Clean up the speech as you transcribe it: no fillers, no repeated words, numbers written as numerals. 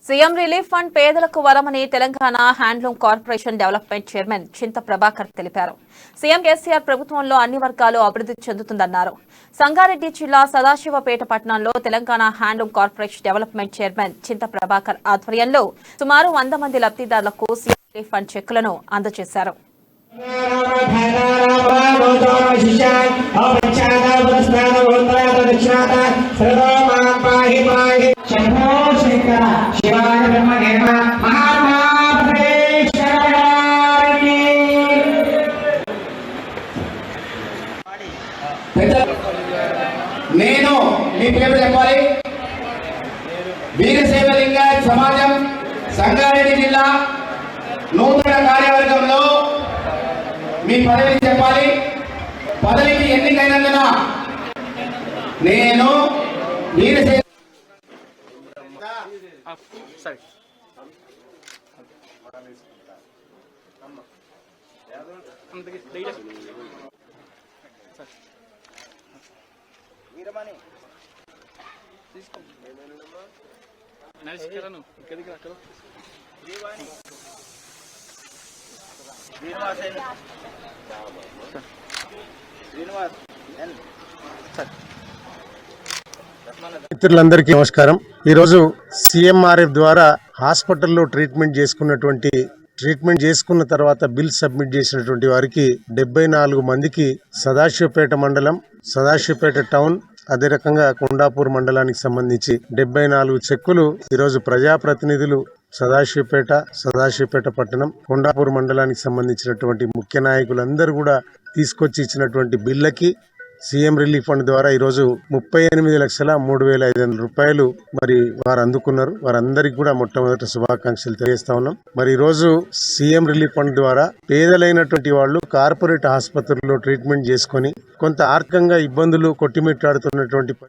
CM relief fund పేదలకు వరమని Telangana handloom corporation development chairman Chinta Prabhakar తెలిపారు. సీఎం కేసీఆర్ ప్రభుత్వంలో అన్ని వర్గాలు అభివృద్ధి చెందుతుందన్నారు. సంగారెడ్డి జిల్లా సదాశివపేట పట్టణంలో Telangana handloom corporation development chairman Chinta Prabhakar ఆధ్వర్యంలో సుమారు 100 మంది లబ్ధిదారులకు సీఎం రిలీఫ్ ఫండ్ చెక్కులను అందజేశారు. నేను మీ పేరు చెప్పాలి. వీరశైవలింగ సమాజం సంగారెడ్డి జిల్లా నూతన కార్యవర్గంలో మీ పదవిని చెప్పాలి. పదవికి ఎన్నికైనందున నేను వీరశైవ మిత్రులందరికీ నమస్కారం. ఈరోజు సిఎంఆర్ఎఫ్ ద్వారా హాస్పిటల్లో ట్రీట్మెంట్ చేసుకున్న తర్వాత బిల్ సబ్మిట్ చేసినటువంటి వారికి 74 మందికి సదాశివపేట మండలం, సదాశివపేట టౌన్, అదే రకంగా కొండాపూర్ మండలానికి సంబంధించి 74 చెక్కులు ఈరోజు ప్రజాప్రతినిధులు సదాశివపేట పట్టణం, కొండాపూర్ మండలానికి సంబంధించినటువంటి ముఖ్య నాయకులందరూ కూడా తీసుకొచ్చి ఇచ్చినటువంటి బిల్లకి సీఎం రిలీఫ్ ఫండ్ ద్వారా ఈరోజు 38,03,500 రూపాయలు మరి వారు అందుకున్నారు. వారందరికీ కూడా మొట్టమొదటి శుభాకాంక్షలు తెలియజేస్తా ఉన్నాం. మరి ఈరోజు సీఎం రిలీఫ్ ఫండ్ ద్వారా పేదలైనటువంటి వాళ్ళు కార్పొరేట్ ఆసుపత్రుల్లో ట్రీట్మెంట్ చేసుకొని కొంత ఆర్థికంగా ఇబ్బందులు కొట్టిమిట్టాడుతున్నటువంటి